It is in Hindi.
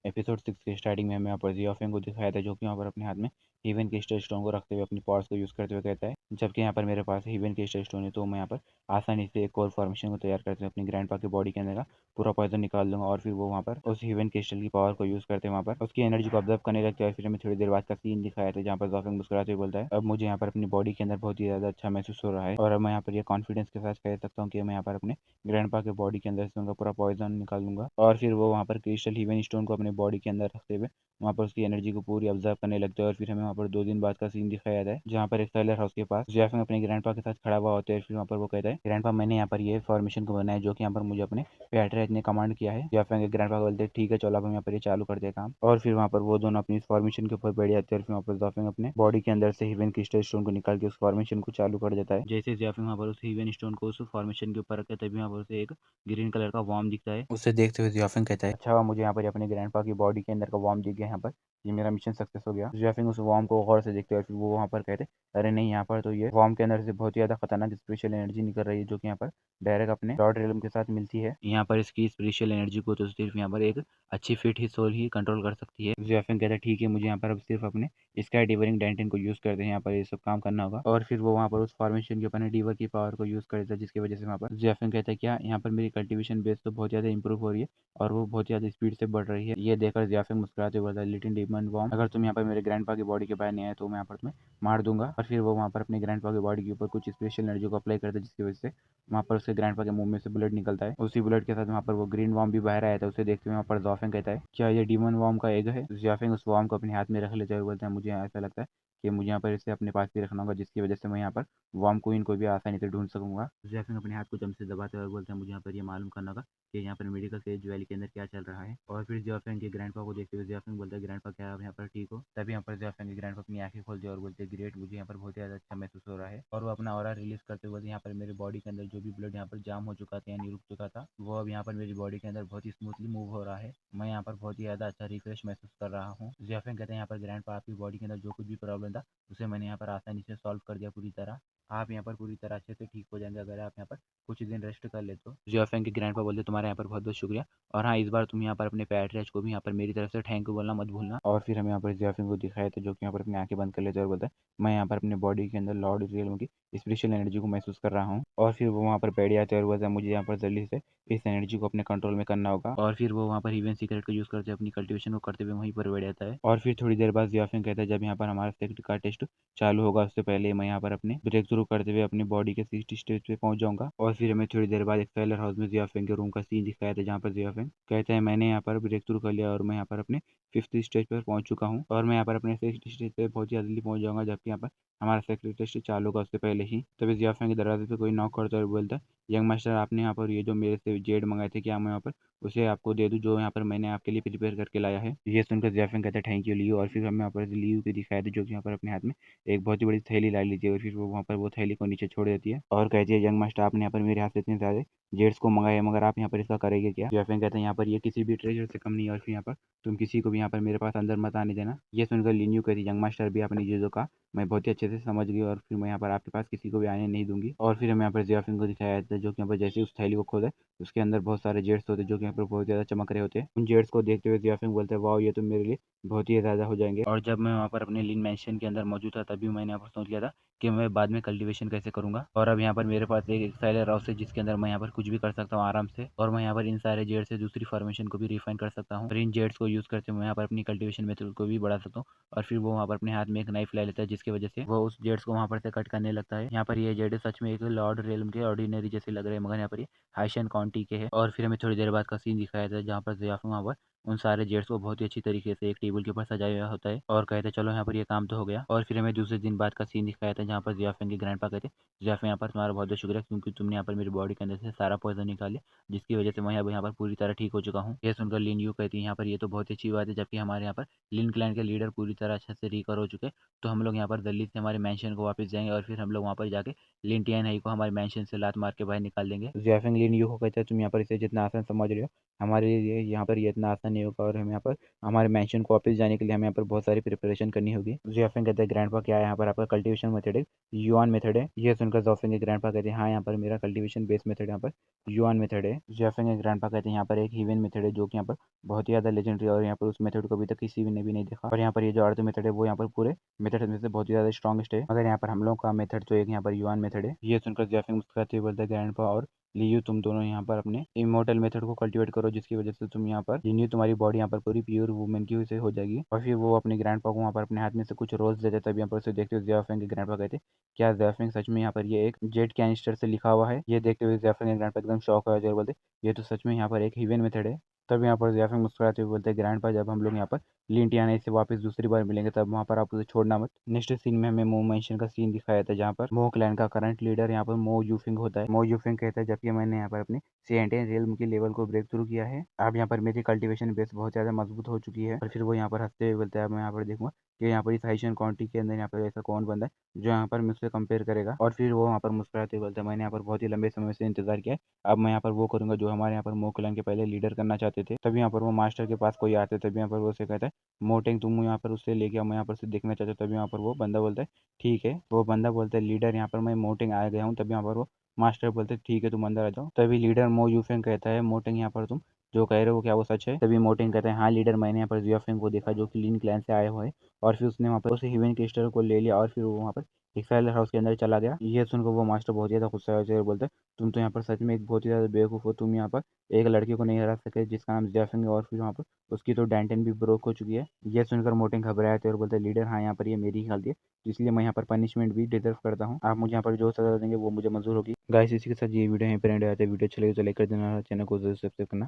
एपिसोड 6 के स्टार्टिंग में हमें यहाँ पर जियाफिंग को दिखाया था, जो कि यहाँ पर अपने हाथ में हीवन क्रिस्टल स्टोन को रखते हुए अपनी पावर्स को यूज़ करते हुए कहता है, जबकि यहाँ पर मेरे पास हीवन क्रिस्टल स्टोन है तो मैं यहाँ पर आसानी से एक और फॉर्मेशन को तैयार करते हुए अपनी ग्रैंडपा की बॉडी के अंदर का पूरा पॉइजन निकाल दूंगा। और फिर वो वहाँ पर उस हीवन क्रिस्टल की पावर को यूज़ करते हैं, वहाँ पर उसकी एनर्जी को ऑब्जर्व करने लगता है। फिर हमें थोड़ी देर बाद का सीन दिखाया था, जहाँ पर जियाफिंग मुस्कुराते हुए बोलता है, अब मुझे यहाँ पर अपनी बॉडी के अंदर बहुत ही ज़्यादा अच्छा महसूस हो रहा है और अब मैं यहाँ पर ये कॉन्फिडेंस के साथ कह सकता हूँ कि मैं यहाँ पर अपने ग्रैंडपा के बॉडी के अंदर से उनका पूरा पॉइजन निकाल दूंगा। और फिर वो वहाँ पर क्रिस्टल हीवन स्टोन को अपने बॉडी के अंदर रखते हुए वहाँ पर उसकी एनर्जी को पूरी ऑब्जर्व करने लगते हैं। और फिर हमें वहाँ पर 2 दिन बाद का सीन दिखाया जाता है, जहाँ पर एक सेलर हाउस के पास जियाफिंग अपने ग्रैंडपा के साथ खड़ा हुआ होता है। फिर वहाँ पर वो कहता है, ग्रैंडपा मैंने यहाँ पर ये फॉर्मेशन को बनाया जो कि यहाँ पर मुझे अपने पैट्रियट ने कमांड किया है। जियाफिंग के ग्रैंडपा को बोलते हैं, ठीक है चलो अब हम यहाँ पर ये चालू करते हैं काम। और फिर वहाँ पर वो दोनों अपनी फॉर्मेशन के ऊपर बैठ जाते हैं। और फिर वहाँ पर जियाफिंग अपने बॉडी के अंदर से हीवन क्रिस्टल स्टोन को निकाल के उस फॉर्मेशन को चालू कर देता है। जैसे जियाफिंग वहाँ पर उस हीवन स्टोन को उस फॉर्मेशन के ऊपर रखता है, तभी वहाँ पर उसे एक ग्रीन कलर का वॉर्म दिखता है। उसे देखते हुए जियाफिंग कहता है, अच्छा हुआ मुझे यहाँ पर अपने ग्रैंडपा की बॉडी के अंदर का वॉर्म दिख गया, यहाँ पर ये मेरा मिशन सक्सेस हो गया। जियाफिंग उस वॉर्म को गौर से देखते हैं और फिर वो वहाँ पर कहते, अरे नहीं, यहाँ पर तो ये वॉर्म के अंदर से बहुत ही ज़्यादा खतरनाक स्पेशल एनर्जी निकल रही है, जो कि यहाँ पर डायरेक्ट अपने लॉर्ड रियलम के साथ मिलती है। यहाँ पर इसकी स्पेशल एनर्जी को तो सिर्फ यहाँ पर एक अच्छी फिट ही सोल ही कंट्रोल कर सकती है। जियाफिंग कहता है, ठीक है मुझे यहाँ पर अब सिर्फ अपने स्काई डिवरिंग डेंटिन को यूज़ करते हैं, यहाँ पर ये सब काम करना होगा। और फिर वो वहाँ पर उस फॉर्मेशन के अपने डीवर की पावर को यूज़ कर देता है, जिसकी वजह से वहाँ पर जियाफिंग कहता है, क्या यहाँ पर मेरी कल्टीवेशन बेस तो बहुत ज़्यादा इंप्रूव हो रही है और वो बहुत ज़्यादा स्पीड से बढ़ रही है। ये देखकर जियाफिंग मुस्कुराते हुए बोलता है, लिटिल डीमन वॉर्म, अगर तुम यहाँ पर मेरे ग्रैंडपा की बॉडी के बाहर नहीं आए तो मैं यहाँ पर तुम्हें मार दूंगा। और फिर वो वहाँ पर अपने ग्रैंडपा की बॉडी के ऊपर कुछ स्पेशल एनर्जी को अप्लाई करता है, जिसकी वजह से वहाँ पर उसके ग्रैंडपा के मुंह में से ब्लड निकलता है। उसी ब्लड के साथ वहाँ पर वो ग्रीन वॉर्म भी बाहर आया था। उसे देखते हुए वहाँ पर जियाफिंग कहता है, क्या ये डीमन वॉर्म का एग है? जियाफिंग उस वॉर्म को अपने हाथ में रख लेते हुए बोलते हैं, मुझे ऐसा लगता है कि मुझे यहाँ पर इसे अपने पास ही रखना होगा, जिसकी वजह से मैं यहाँ पर वार्म क्वीन को भी आसानी से ढूंढ सकूंगा। जैफिंग अपने हाथ को जम से दबाते हुए बोलते हैं, मुझे यहाँ पर ये मालूम करना होगा कि यहाँ पर मेडिकल केज वैली के अंदर क्या चल रहा है। और फिर जियाफिंग के ग्रैंडपा को देखते हुए जियाफिंग बोलता है, ग्रैंडपा क्या आप यहाँ पर ठीक हो? तभी यहाँ पर जियाफिंग के ग्रैंडपा अपनी आंखें खोलते हैं और बोलते हैं, ग्रेट, मुझे यहाँ पर बहुत ज़्यादा अच्छा महसूस हो रहा है। और वो अपना ऑरा रिलीज करते हुए यहाँ पर मेरे बॉडी के अंदर जो भी ब्लड यहाँ पर जाम हो चुका था यानी रुक चुका था, वो अब यहाँ पर मेरी बॉडी के अंदर बहुत ही स्मूथली मूव हो रहा है। मैं यहाँ पर बहुत ही ज़्यादा अच्छा रिफ्रेश महसूस कर रहा हूँ। जियाफिंग कहते हैं, यहाँ पर ग्रैंडपा आपकी बॉडी के अंदर जो कुछ भी प्रॉब्लम था उसे मैंने यहाँ पर आसानी से सॉल्व कर दिया पूरी तरह। आप यहाँ पर पूरी तरह अच्छे से ठीक हो जाएंगे अगर आप यहाँ पर कुछ दिन रेस्ट कर ले तो। जियाफिंग के ग्रैंडपा बोलते, तुम्हारे यहाँ पर बहुत बहुत शुक्रिया, और हाँ इस बार तुम यहाँ पर अपने पैट्रियट को भी यहाँ पर मेरी तरफ से थैंक यू बोलना मत भूलना। और फिर हमें यहाँ पर जियाफिंग को दिखाया था, जो कि यहाँ पर अपनी आंखें बंद कर लेते और बोलता है, मैं यहाँ पर अपने बॉडी के अंदर लॉर्ड रियलम की स्पेशल एनर्जी को महसूस कर रहा हूँ। और फिर वो वहाँ पर बैठ जाते हैं और बोलता है, मुझे यहाँ पर जल्दी से इस एनर्जी को अपने कंट्रोल में करना होगा। और फिर वो वहाँ पर इवन सीक्रेट को यूज़ करते अपनी कल्टिवेशन को करते हुए वहीं पर बैठ जाता है। और फिर थोड़ी देर बाद जियाफिंग कहता है, जब यहाँ पर हमारा सेक्ट का टेस्ट चालू होगा उससे पहले मैं यहाँ पर अपने ब्रेक थ्रू करते हुए अपनी बॉडी के 60 स्टेज पे पहुंच जाऊंगा। और फिर हमें थोड़ी देर बाद एक सेलर हाउस में जियाफिंग के रूम का सीन दिखाया था, जहाँ पर जियाफिंग कहते हैं, मैंने यहाँ पर ब्रेक थ्रू कर लिया और मैं यहाँ पर अपने 5th स्टेज पर पहुंच चुका हूँ और मैं यहाँ पर अपने 6th स्टेज पे बहुत जल्दी पहुंच जाऊंगा, जबकि यहाँ पर हमारा सेक्रेट टेस्ट चालू होगा उससे पहले ही। तभी जियाफिंग के दरवाजे पे कोई नॉक करता है और बोलता है, यंग मास्टर आपने यहाँ पर ये जो मेरे से जेड मंगाए थे, क्या मैं यहाँ पर उसे आपको दे दूँ जो यहाँ पर मैंने आपके लिए प्रिपेयर करके लाया है? ये सुनकर जियाफिंग कहता है, थैंक यू लियो। और फिर हमें यहाँ पर लियो की दिखाया था, जो कि यहाँ पर अपने हाथ में एक बहुत ही बड़ी थैली ला लीजिए। और फिर वो वहाँ पर वो थैली को नीचे छोड़ देती है और कहती है, यंग मास्टर आपने यहाँ पर मेरे हाथ से इतने सारे जेड्स को मंगाए, मगर आप यहाँ पर इसका करेंगे क्या? जियाफिंग कहते हैं, यहाँ पर ये किसी भी ट्रेजर से कम नहीं है और फिर यहाँ पर तुम किसी को भी यहाँ पर मेरे पास अंदर मत आने देना। ये सुनकर लिन्यू कहती, यंग मास्टर भी आपने चीज़ों का मैं बहुत ही अच्छे से समझ गई और फिर मैं यहाँ पर आपके पास किसी को भी आने नहीं दूंगी। और फिर हमें यहाँ पर जियाफिंग को दिखाया जाता है, जो कि यहाँ पर जैसे उस थैली को खोले उसके अंदर बहुत सारे जेट्स होते हैं, जो कि यहाँ पर बहुत ज़्यादा चमक रहे होते हैं। उन जेट्स को देखते हुए जियाफिंग बोलते हैं, वाह ये तो मेरे लिए बहुत ही ज़्यादा हो जाएंगे। और जब मैं वहाँ पर अपने लिन मैंशन के अंदर मौजूद था, तभी मैंने यहाँ पर सोच लिया था कि मैं बाद में कल्टीवेशन कैसे करूंगा। और अब यहाँ पर मेरे पास एक एक्साइलर हाउस है, जिसके अंदर मैं यहाँ पर कुछ भी कर सकता हूँ आराम से, और मैं यहाँ पर इन सारे जेड से दूसरी फॉर्मेशन को भी रिफाइन कर सकता हूँ। और इन जेड्स को यूज़ करके मैं यहाँ पर अपनी कल्टीवेशन मेथड को भी बढ़ा सकता हूँ। और फिर वो वहाँ पर अपने हाथ में एक नाइफ ला लेता है, जिसकी वजह से वो उस जेड्स को वहाँ पर से कट करने लगता है। यहाँ पर ये जेड सच में एक लॉर्ड रियलम के ऑर्डिनरी जैसे लग रहे हैं, मगर यहाँ पर ये हाइशन काउंटी के है। और फिर हमें थोड़ी देर बाद का सीन दिखाया था, जहाँ पर जियाफिंग वहाँ पर उन सारे जेट्स को बहुत ही अच्छी तरीके से एक टेबल के ऊपर सजाया हुआ होता है और कहते हैं, चलो यहाँ पर ये काम तो हो गया। और फिर हमें दूसरे दिन बाद का सीन दिखाया था, जहाँ पर जियाफिंग के ग्रैंडपा कहते, जियाफिंग यहाँ पर तुम्हारा बहुत बहुत शुक्रिया, क्योंकि तुमने यहाँ पर मेरी बॉडी के अंदर से सारा पॉइजन निकाले, जिसकी वजह से मैं यहाँ पर पूरी तरह ठीक हो चुका हूँ। यह सुनकर लिन यू कहती है, यहाँ पर ये तो बहुत ही अच्छी बात है, जबकि हमारे यहाँ पर लिन क्लैन के लीडर पूरी तरह अच्छे से रिकवर हो चुके, तो हम लोग यहाँ पर जल्दी से हमारे मैंशन को वापस जाएंगे और फिर हम लोग वहाँ पर जाके लिन टियान हाई को हमारे मैंशन से लात मार के बाहर निकाल देंगे। जियाफिंग लिन यू को कहता है, तुम यहाँ पर इसे जितना आसान समझ रहे हो हमारे लिए यहाँ पर ये इतना आसान नहीं होगा और हमें यहाँ पर हमारे मेंशन को वापस जाने के लिए हमें यहाँ पर बहुत सारी प्रिपरेशन करनी होगी। जोफिंग कहते हैं ग्रैंडपा क्या है, यहाँ पर आपका कल्टीवेशन मेथड है युआन मेथड है। ये सुनकर जोफिंग के ग्रैंडपा कहते हैं हाँ यहाँ पर मेरा कल्टीवेशन बेस मेथड यहाँ पर युआन मेथड है। जोफिंग के ग्रैंडपा कहते हैं यहाँ पर एक हीवन मेथड है जो कि यहाँ पर बहुत ही ज़्यादा लेजेंडरी और यहाँ पर उस मेथड को अभी तक किसी ने भी नहीं देखा। और यहाँ पर ये जो अर्थ मेथड है वो यहाँ पर पूरे मेथड में से बहुत ही ज़्यादा स्ट्रॉन्गेस्ट है। मगर यहाँ पर हम लोग का मेथड तो एक यहाँ पर युआन मेथड है। ये सुनकर जोफिंग मुस्कुराते हुए बोलते हैं ग्रैंडपा और लियू तुम दोनों यहाँ पर अपने इमोर्टल मेथड को कल्टीवेट करो जिसकी वजह से तुम यहाँ पर लियू तुम्हारी बॉडी यहाँ पर पूरी प्योर वुमेन की से हो जाएगी। और फिर वो अपने ग्रैंडपा को वहाँ पर अपने हाथ में से कुछ रोज देते तभी यहाँ पर उसे देखते हुए ज़ियाफेंग के ग्रैंडपा कहते क्या ज़ियाफेंग सच में यहाँ पर ये एक जेट कैनिस्टर से लिखा हुआ है। ये देखते हुए ज़ियाफेंग के ग्रैंडपा एकदम शॉक हो जाए और बोलते ये तो सच में यहाँ पर एक हिवन मेथड है। तब यहाँ पर ज़ियाफेंग मुस्कुराते हुए बोलते हैं ग्रैंडपा जब हम लोग यहाँ पर लिंटियाना से वापस दूसरी बार मिलेंगे तब वहाँ पर आप उसे छोड़ना मत। नेक्स्ट सीन में हमें मो मेंशन का सीन दिखाया था जहाँ पर मो क्लैन का करंट लीडर यहाँ पर मो यूफिंग होता है। मो यूफिंग कहता है जबकि मैंने यहाँ पर अपनी सेंटेन रियल्म की लेवल को ब्रेक थ्रू किया है, अब यहाँ पर मेरी कल्टीवेशन बेस बहुत ज़्यादा मजबूत हो चुकी है। और फिर वो यहाँ पर हंसते हुए बोलता है मैं यहाँ पर देखूंगा कि यहाँ पर इस हाइशन काउंटी के अंदर यहाँ पर ऐसा कौन बंदा है जो यहाँ पर मुझसे कंपेयर करेगा। और फिर वो वहाँ पर मुस्कुराते हुए बोलता है मैंने यहाँ पर बहुत ही लंबे समय से इंतजार किया है, अब मैं यहाँ पर वो करूंगा जो हमारे यहाँ पर मो क्लैन के पहले लीडर करना चाहते थे। तभी यहाँ पर वो मास्टर के पास कोई आते तभी यहाँ पर वो उसे कहता है मोटेंग तुम यहाँ पर उससे लेके आओ, मैं यहाँ पर उसे देखना चाहता हूँ। तभी यहाँ पर वो बंदा बोलता है ठीक है। वो बंदा बोलता है लीडर यहाँ पर मैं मोटेंग आ गया हूँ। तभी यहाँ पर वो मास्टर बोलते ठीक है तुम अंदर आ जाओ। तभी लीडर मो यूफेंग कहता है मोटेंग यहाँ पर तुम जो कह रहे हो क्या वो सच है। तभी मोटेंग कहते हैं हाँ लीडर मैंने यहाँ पर जियोफेंग को देखा जो कि लीन क्लैन से आया हुआ है। और फिर उसने वहाँ पर उसे हिवन क्रिस्टल को ले लिया और फिर वो वहाँ पर एक्साइल हाउस के अंदर चला गया। ये सुनकर वो मास्टर बहुत ज़्यादा गुस्सा हो जाए और बोलते हैं तुम तो यहाँ पर सच में एक बहुत ही ज़्यादा बेवकूफ़ हो, तुम यहाँ पर एक लड़के को नहीं हरा सके जिसका नाम जियोफेंग है और फिर वहाँ पर उसकी तो डैंटन भी ब्रोक हो चुकी है। ये सुनकर मोटेंग घबराए थे और बोलते लीडर हाँ यहाँ पर ये मेरी ही गलती है इसलिए मैं यहाँ पर पनिशमेंट भी डिजर्व करता हूँ, आप मुझे यहाँ पर जो सजा देंगे वो मुझे मंजूर होगी। गाइस इसी के साथ ये वीडियो यहीं पर एंड आते हैं। वीडियो अच्छी लगी तो लाइक कर देना, चैनल को सब्सक्राइब करना।